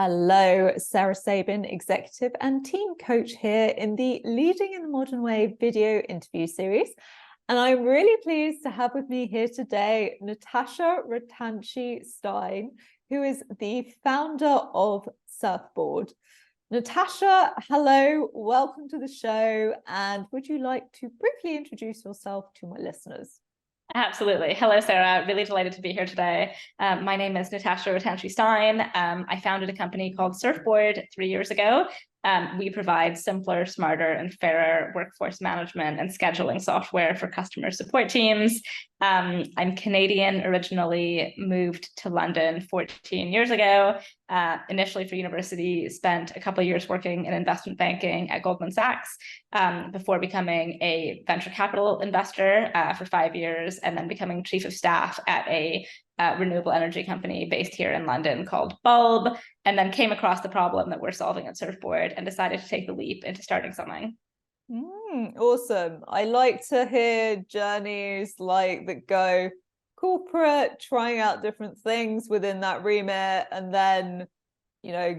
Hello, Sarah Sabin, executive and team coach here in the Leading in the Modern Way video interview series. And I'm really pleased to have with me here today, Natasha Ratanshi-Stein, who is the founder of Surfboard. Natasha, hello, welcome to the show. And would you like to briefly introduce yourself to my listeners? Absolutely. Hello, Sarah. Really delighted to be here today. My name is Natasha Ratanshi-Stein. I founded a company called Surfboard 3 years ago. We provide simpler, smarter, and fairer workforce management and scheduling software for customer support teams. I'm Canadian, originally moved to London 14 years ago. Initially for university, spent a couple of years working in investment banking at Goldman Sachs before becoming a venture capital investor for 5 years and then becoming chief of staff at a renewable energy company based here in London called Bulb, and then came across the problem that we're solving at Surfboard and decided to take the leap into starting something. Awesome. I like to hear journeys like that go corporate, trying out different things within that remit, and then,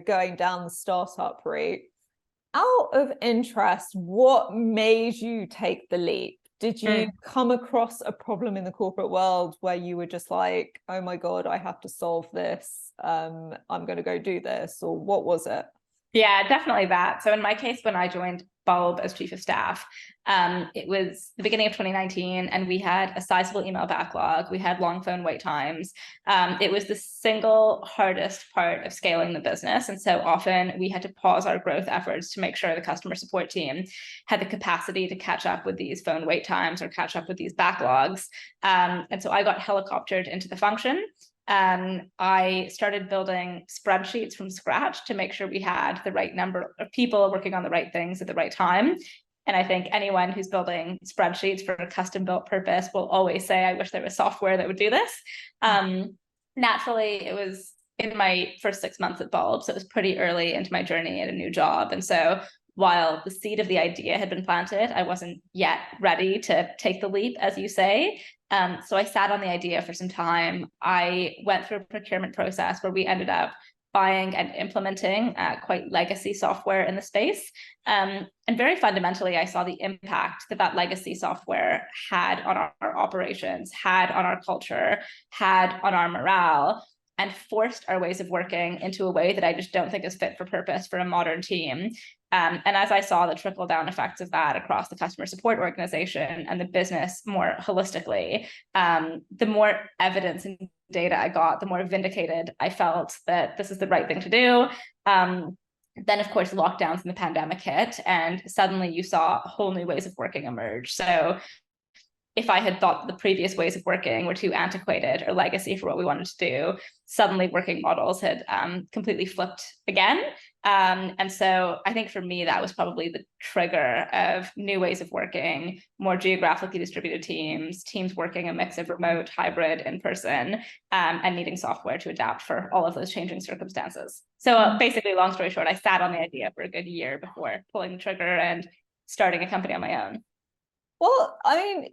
going down the startup route. Out of interest, what made you take the leap? Did you come across a problem in the corporate world where you were just like, oh my God, I have to solve this. I'm going to go do this, or what was it? Yeah, definitely that. So in my case, when I joined Bulb as chief of staff, it was the beginning of 2019, and we had a sizable email backlog. We had long phone wait times. It was the single hardest part of scaling the business. And so often we had to pause our growth efforts to make sure the customer support team had the capacity to catch up with these phone wait times or catch up with these backlogs. And so I got helicoptered into the function. I started building spreadsheets from scratch to make sure we had the right number of people working on the right things at the right time. And I think anyone who's building spreadsheets for a custom built purpose will always say, I wish there was software that would do this. Naturally, it was in my first 6 months at Bulb, so it was pretty early into my journey at a new job. And so while the seed of the idea had been planted, I wasn't yet ready to take the leap, as you say. So I sat on the idea for some time. I went through a procurement process where we ended up buying and implementing quite legacy software in the space. And very fundamentally, I saw the impact that legacy software had on our operations, had on our culture, had on our morale, and forced our ways of working into a way that I just don't think is fit for purpose for a modern team. And as I saw the trickle down effects of that across the customer support organization and the business more holistically, the more evidence and data I got, the more vindicated I felt that this is the right thing to do. Then, of course, lockdowns and the pandemic hit, and suddenly you saw whole new ways of working emerge. So if I had thought the previous ways of working were too antiquated or legacy for what we wanted to do, suddenly working models had completely flipped again. And so I think for me, that was probably the trigger of new ways of working, more geographically distributed teams working a mix of remote, hybrid, in person, and needing software to adapt for all of those changing circumstances. So basically, long story short, I sat on the idea for a good year before pulling the trigger and starting a company on my own. Well, I mean,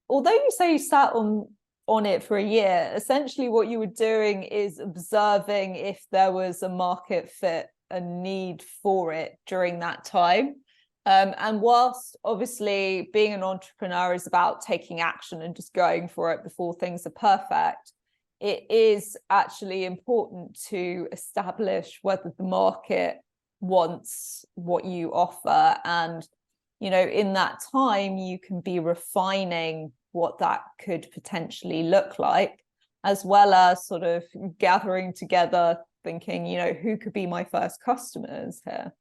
although you say you sat on it for a year, essentially what you were doing is observing if there was a market fit, a need for it during that time. And whilst obviously being an entrepreneur is about taking action and just going for it before things are perfect, it is actually important to establish whether the market wants what you offer. And in that time, you can be refining what that could potentially look like, as well as sort of gathering together, thinking, who could be my first customers here?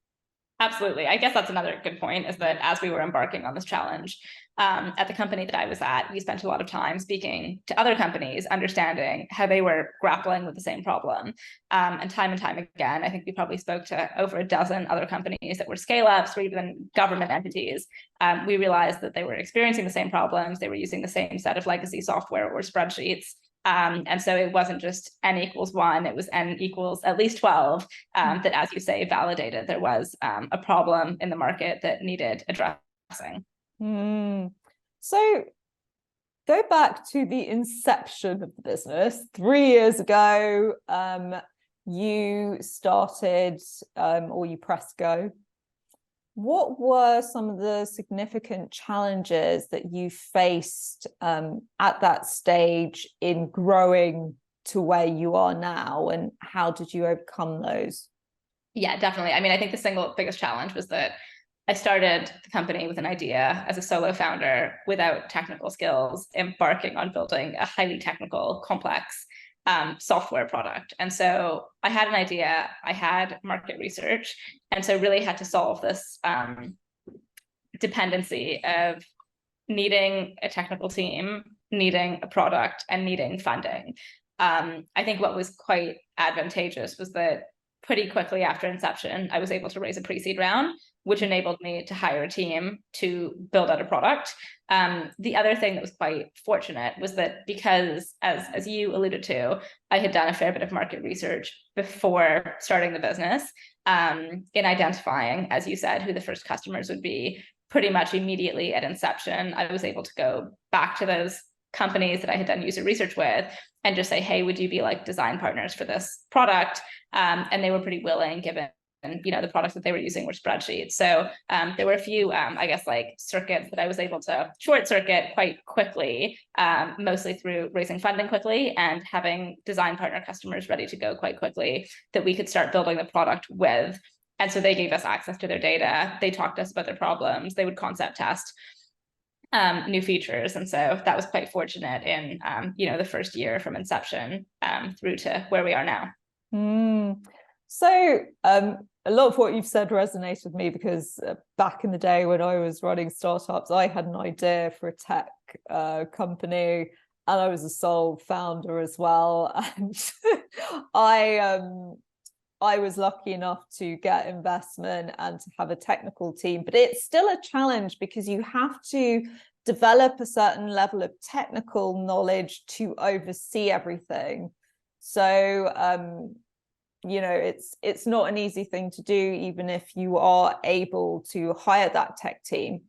Absolutely. I guess that's another good point, is that as we were embarking on this challenge, at the company that I was at, we spent a lot of time speaking to other companies, understanding how they were grappling with the same problem. And time again, I think we probably spoke to over a dozen other companies that were scale-ups or even government entities. We realized that they were experiencing the same problems. They were using the same set of legacy software or spreadsheets. And so it wasn't just n equals 1, it was n equals at least 12, that, as you say, validated there was a problem in the market that needed addressing. So go back to the inception of the business 3 years ago. you started or you pressed go. What were some of the significant challenges that you faced at that stage in growing to where you are now, and how did you overcome those? Yeah, definitely. I mean, I think the single biggest challenge was that I started the company with an idea as a solo founder without technical skills, embarking on building a highly technical, complex software product. And so I had an idea, I had market research, and so really had to solve this dependency of needing a technical team, needing a product, and needing funding. I think what was quite advantageous was that pretty quickly after inception, I was able to raise a pre-seed round, which enabled me to hire a team to build out a product. The other thing that was quite fortunate was that because, as you alluded to, I had done a fair bit of market research before starting the business, in identifying, as you said, who the first customers would be. Pretty much immediately at inception, I was able to go back to those companies that I had done user research with and just say, hey, would you be like design partners for this product? And they were pretty willing, given the products that they were using were spreadsheets. So there were a few, I guess, like circuits that I was able to short circuit quite quickly, mostly through raising funding quickly and having design partner customers ready to go quite quickly that we could start building the product with. And so they gave us access to their data. They talked to us about their problems. They would concept test new features. And so that was quite fortunate in, the first year from inception through to where we are now. So a lot of what you've said resonates with me, because back in the day when I was running startups, I had an idea for a tech company, and I was a sole founder as well. And I was lucky enough to get investment and to have a technical team, but it's still a challenge because you have to develop a certain level of technical knowledge to oversee everything. So, it's not an easy thing to do, even if you are able to hire that tech team.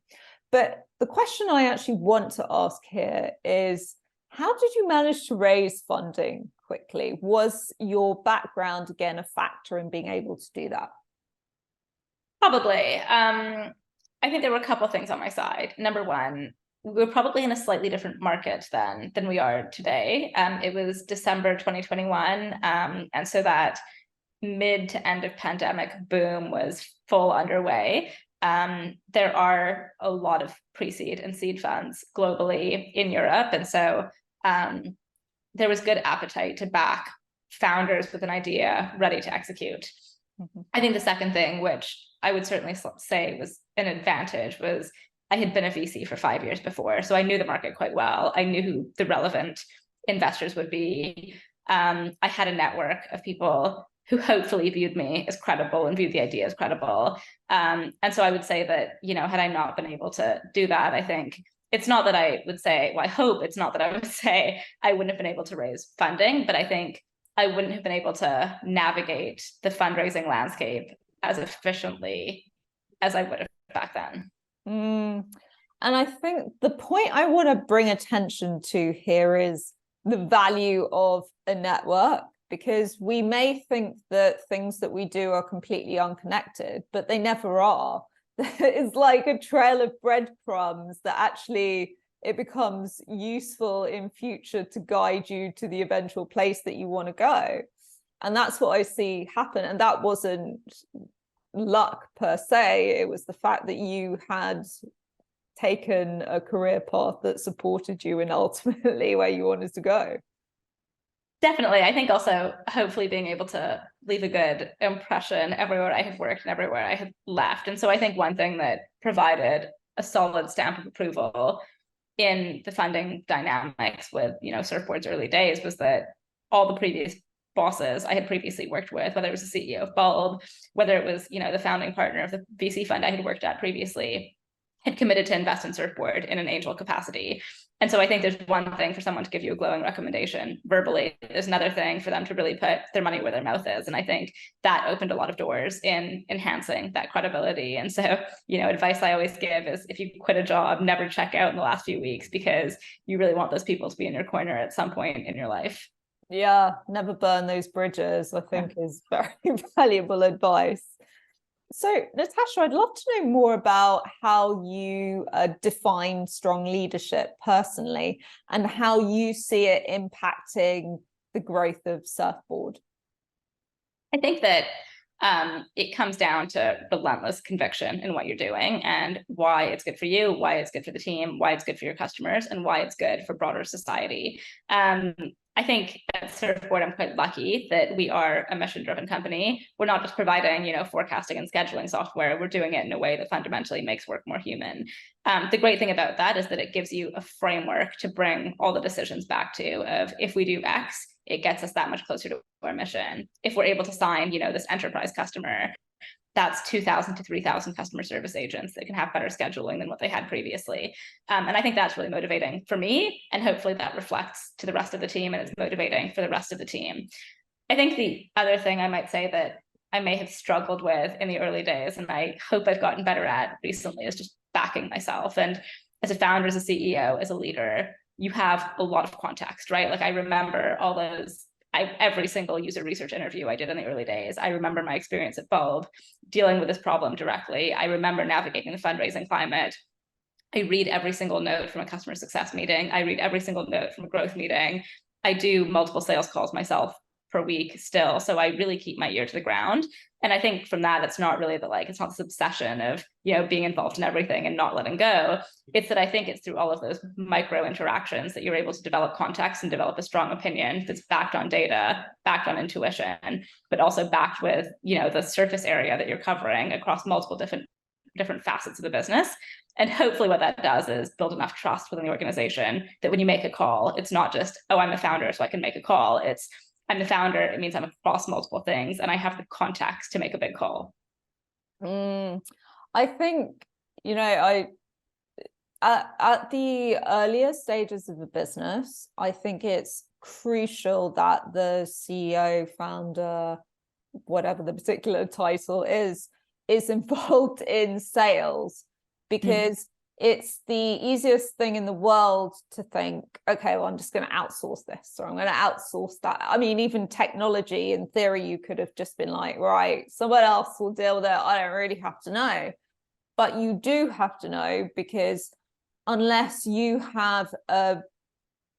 But the question I actually want to ask here is, how did you manage to raise funding quickly? Was your background, again, a factor in being able to do that? Probably. I think there were a couple of things on my side. Number one, we were probably in a slightly different market then than we are today. It was December 2021. And so that mid to end of pandemic boom was full underway. There are a lot of pre-seed and seed funds globally in Europe. And so there was good appetite to back founders with an idea ready to execute. Mm-hmm. I think the second thing, which I would certainly say was an advantage, was I had been a VC for 5 years before. So I knew the market quite well. I knew who the relevant investors would be. I had a network of people who hopefully viewed me as credible and viewed the idea as credible. And so I would say that, had I not been able to do that, I think it's not that I would say, well, I hope it's not that I would say I wouldn't have been able to raise funding, but I think I wouldn't have been able to navigate the fundraising landscape as efficiently as I would have back then. And I think the point I want to bring attention to here is the value of a network, because we may think that things that we do are completely unconnected, but they never are. It's like a trail of breadcrumbs that actually it becomes useful in future to guide you to the eventual place that you want to go. And that's what I see happen. And that wasn't luck per se. It was the fact that you had taken a career path that supported you and ultimately where you wanted to go. Definitely. I think also hopefully being able to leave a good impression everywhere I have worked and everywhere I have left. And so I think one thing that provided a solid stamp of approval in the funding dynamics with, Surfboard's early days was that all the previous bosses I had previously worked with, whether it was the CEO of Bulb, whether it was, the founding partner of the VC fund I had worked at previously, had committed to invest in Surfboard in an angel capacity. And so I think there's one thing for someone to give you a glowing recommendation verbally. There's another thing for them to really put their money where their mouth is. And I think that opened a lot of doors in enhancing that credibility. And so, advice I always give is, if you quit a job, never check out in the last few weeks, because you really want those people to be in your corner at some point in your life. Yeah, never burn those bridges, I think is very valuable advice. So, Natasha, I'd love to know more about how you define strong leadership personally and how you see it impacting the growth of Surfboard. I think that it comes down to relentless conviction in what you're doing and why it's good for you, why it's good for the team, why it's good for your customers, and why it's good for broader society. I think at Surfboard, I'm quite lucky that we are a mission-driven company. We're not just providing, forecasting and scheduling software. We're doing it in a way that fundamentally makes work more human. The great thing about that is that it gives you a framework to bring all the decisions back to of if we do X, it gets us that much closer to our mission. If we're able to sign, this enterprise customer, that's 2,000 to 3,000 customer service agents that can have better scheduling than what they had previously. And I think that's really motivating for me. And hopefully that reflects to the rest of the team and it's motivating for the rest of the team. I think the other thing I might say that I may have struggled with in the early days, and I hope I've gotten better at recently, is just backing myself. And as a founder, as a CEO, as a leader, you have a lot of context, right? Like I remember all those, every single user research interview I did in the early days. I remember my experience at Bulb dealing with this problem directly. I remember navigating the fundraising climate. I read every single note from a customer success meeting. I read every single note from a growth meeting. I do multiple sales calls myself per week still. So I really keep my ear to the ground. And I think from that, it's not really it's not this obsession of, being involved in everything and not letting go. It's that I think it's through all of those micro interactions that you're able to develop context and develop a strong opinion that's backed on data, backed on intuition, but also backed with, the surface area that you're covering across multiple different facets of the business. And hopefully what that does is build enough trust within the organization that when you make a call, it's not just, oh, I'm a founder, so I can make a call. It's, I'm the founder, it means I'm across multiple things and I have the context to make a big call. I think, at the earlier stages of a business, I think it's crucial that the CEO, founder, whatever the particular title is involved in sales, because it's the easiest thing in the world to think, okay, well, I'm just going to outsource this, or I'm going to outsource that. I mean, even technology, in theory, you could have just been like, right, someone else will deal with it. I don't really have to know. But you do have to know, because unless you have a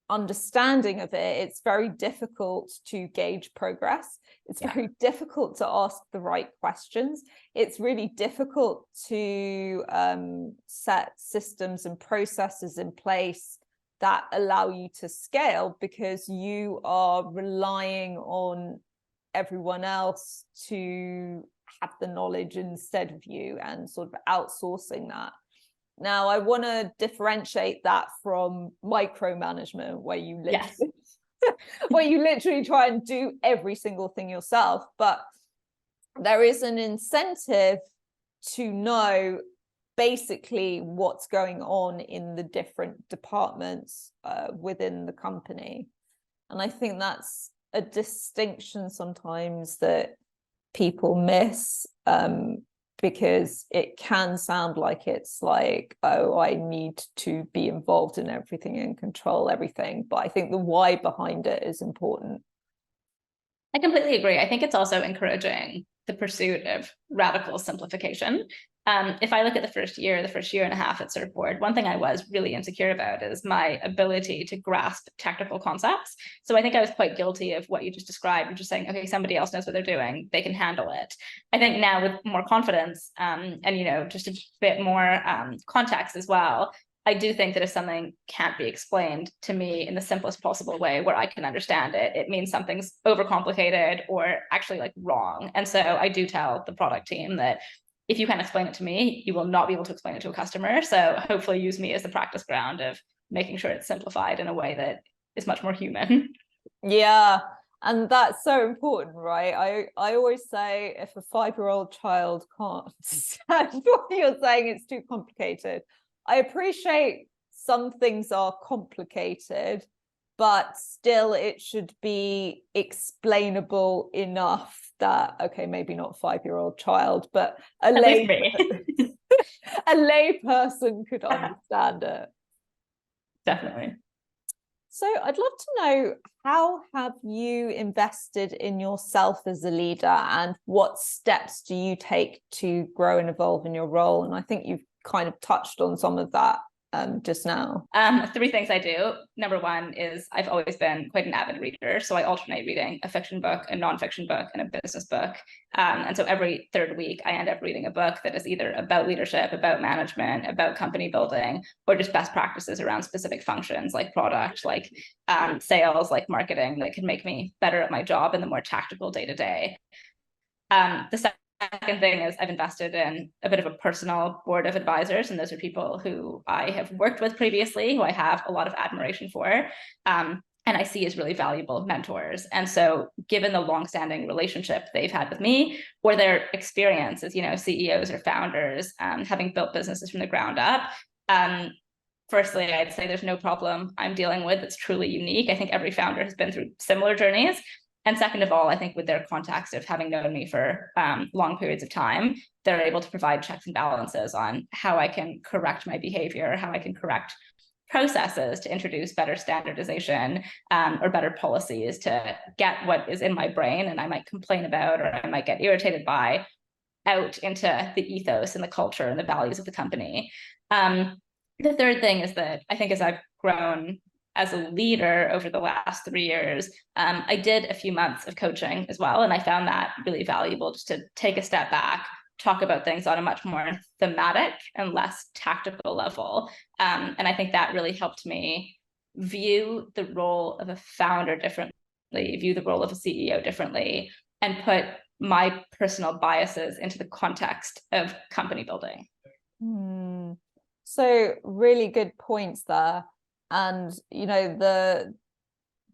understanding of it, it's very difficult to gauge progress. It's very difficult to ask the right questions. It's really difficult to set systems and processes in place that allow you to scale, because you are relying on everyone else to have the knowledge instead of you, and sort of outsourcing that. Now, I want to differentiate that from micromanagement, where you literally, where you literally try and do every single thing yourself. But there is an incentive to know basically what's going on in the different departments within the company. And I think that's a distinction sometimes that people miss, because it can sound like it's like, oh, I need to be involved in everything and control everything. But I think the why behind it is important. I completely agree. I think it's also encouraging the pursuit of radical simplification. If I look at the first year and a half at Surfboard, one thing I was really insecure about is my ability to grasp technical concepts. So I think I was quite guilty of what you just described, just saying, okay, somebody else knows what they're doing, they can handle it. I think now with more confidence and just a bit more context as well, I do think that if something can't be explained to me in the simplest possible way where I can understand it, it means something's overcomplicated or actually like wrong. And so I do tell the product team that if you can't explain it to me, you will not be able to explain it to a customer. So hopefully use me as the practice ground of making sure it's simplified in a way that is much more human. Yeah. And that's so important, right? I always say, if a 5-year-old child can't understand what you're saying, it's too complicated. I appreciate some things are complicated, but still it should be explainable enough that, okay, maybe not 5-year-old child, but a lay person could understand it. Definitely. So I'd love to know, how have you invested in yourself as a leader, and what steps do you take to grow and evolve in your role? And I think you've kind of touched on some of that just now. Three things I do. Number one is I've always been quite an avid reader. So I alternate reading a fiction book, a nonfiction book, and a business book. And so every third week, I end up reading a book that is either about leadership, about management, about company building, or just best practices around specific functions like product, like sales, like marketing, that can make me better at my job in the more tactical day-to-day. The second thing is I've invested in a bit of a personal board of advisors, and those are people who I have worked with previously, who I have a lot of admiration for, and I see as really valuable mentors. And so given the longstanding relationship they've had with me, or their experience as, CEOs or founders, having built businesses from the ground up, firstly, I'd say there's no problem I'm dealing with that's truly unique. I think every founder has been through similar journeys. And second of all, I think with their context of having known me for long periods of time, they're able to provide checks and balances on how I can correct my behavior, how I can correct processes to introduce better standardization, or better policies to get what is in my brain and I might complain about, or I might get irritated by, out into the ethos and the culture and the values of the company. The third thing is that I think as I've grown as a leader over the last 3 years, I did a few months of coaching as well. And I found that really valuable, just to take a step back, talk about things on a much more thematic and less tactical level. And I think that really helped me view the role of a founder differently, view the role of a CEO differently, and put my personal biases into the context of company building. So really good points there. And,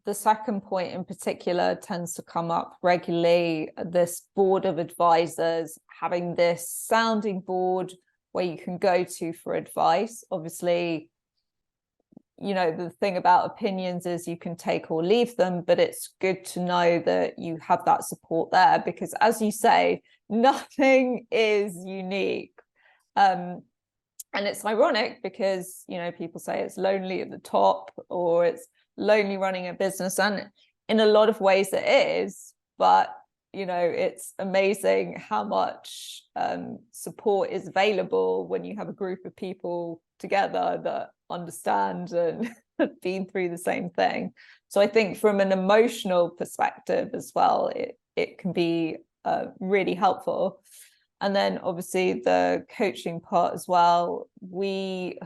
the second point in particular tends to come up regularly, this board of advisors, having this sounding board where you can go to for advice. Obviously, the thing about opinions is you can take or leave them, but it's good to know that you have that support there, because as you say, nothing is unique. And it's ironic because, people say it's lonely at the top, or it's lonely running a business. And in a lot of ways it is, but, it's amazing how much support is available when you have a group of people together that understand and have been through the same thing. So I think from an emotional perspective as well, it can be really helpful. And then obviously the coaching part as well, we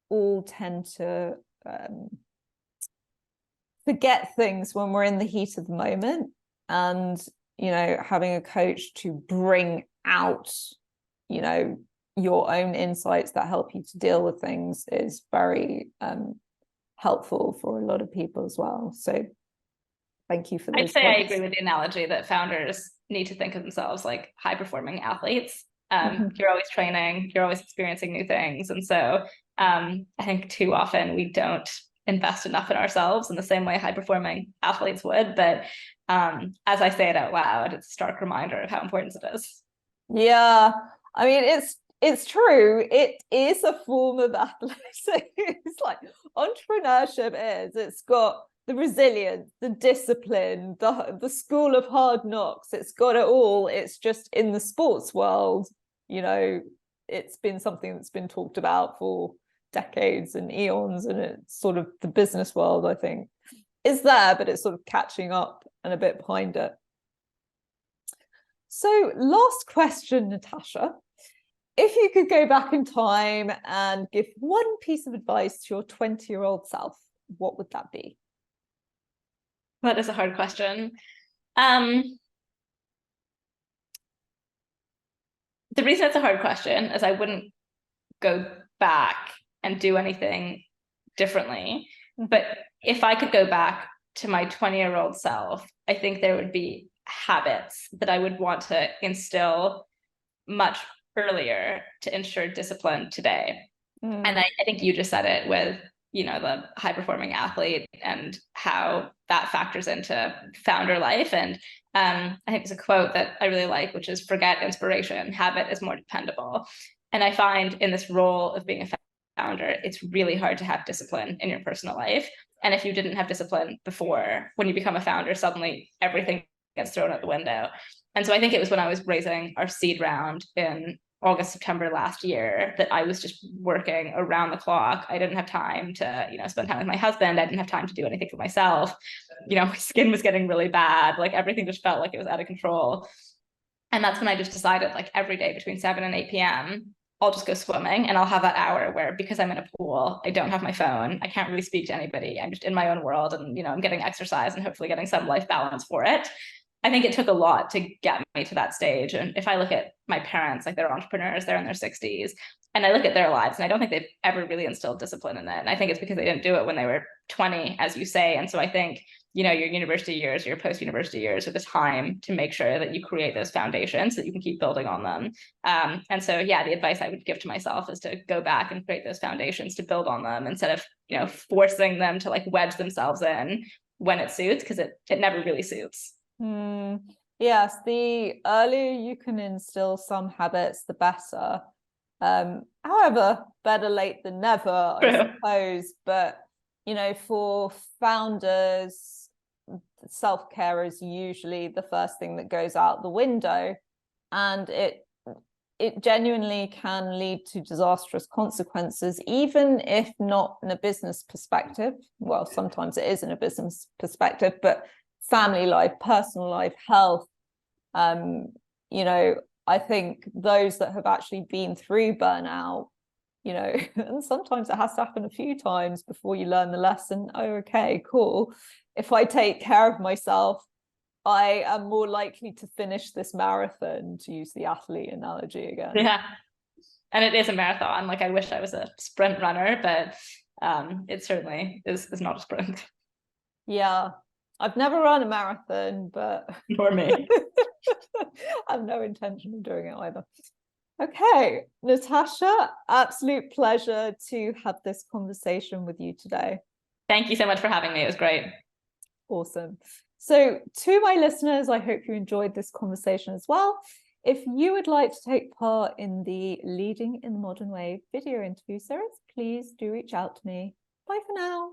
all tend to forget things when we're in the heat of the moment. And, having a coach to bring out, your own insights that help you to deal with things is very helpful for a lot of people as well. So thank you for those I'd say points. I agree with the analogy that founders need to think of themselves like high-performing athletes. You're always training, you're always experiencing new things. And so I think too often we don't invest enough in ourselves in the same way high-performing athletes would. But as I say it out loud, it's a stark reminder of how important it is. Yeah, I mean, it's true. It is a form of athletics. It's like entrepreneurship is. It's got the resilience, the discipline, the school of hard knocks. It's got it all. It's just in the sports world, it's been something that's been talked about for decades and eons, and it's sort of the business world, I think, is there, but it's sort of catching up and a bit behind it. So last question, Natasha. If you could go back in time and give one piece of advice to your 20-year-old self, what would that be? That is a hard question. The reason it's a hard question is I wouldn't go back and do anything differently. But if I could go back to my 20-year-old self, I think there would be habits that I would want to instill much earlier to ensure discipline today. And I think you just said it with, the high-performing athlete and how that factors into founder life. And I think it's a quote that I really like, which is forget inspiration, habit is more dependable. And I find in this role of being a founder, it's really hard to have discipline in your personal life. And if you didn't have discipline before, when you become a founder, suddenly everything gets thrown out the window. And so I think it was when I was raising our seed round in August, September last year that I was just working around the clock. I didn't have time to, spend time with my husband. I didn't have time to do anything for myself. My skin was getting really bad. Like everything just felt like it was out of control. And that's when I just decided, like every day between 7 and 8 p.m., I'll just go swimming, and I'll have that hour where, because I'm in a pool, I don't have my phone, I can't really speak to anybody. I'm just in my own world, and I'm getting exercise and hopefully getting some life balance for it. I think it took a lot to get me to that stage. And if I look at my parents, like they're entrepreneurs, they're in their 60s, and I look at their lives, and I don't think they've ever really instilled discipline in it. And I think it's because they didn't do it when they were 20, as you say. And so I think, your university years, your post-university years are the time to make sure that you create those foundations so that you can keep building on them. And so, yeah, the advice I would give to myself is to go back and create those foundations to build on them, instead of, forcing them to like wedge themselves in when it suits, because it never really suits. Yes, the earlier you can instill some habits, the better. However, better late than never, I suppose. But for founders, self-care is usually the first thing that goes out the window, and it genuinely can lead to disastrous consequences, even if not in a business perspective. Well, sometimes it is in a business perspective, but family life, personal life, health. I think those that have actually been through burnout, and sometimes it has to happen a few times before you learn the lesson. Oh, okay, cool. If I take care of myself, I am more likely to finish this marathon, to use the athlete analogy again. Yeah. And it is a marathon. Like I wish I was a sprint runner, but it certainly is not a sprint. Yeah. I've never run a marathon, but nor me. I have no intention of doing it either. Okay, Natasha, absolute pleasure to have this conversation with you today. Thank you so much for having me. It was great. Awesome. So to my listeners, I hope you enjoyed this conversation as well. If you would like to take part in the Leading in the Modern Way video interview series, please do reach out to me. Bye for now.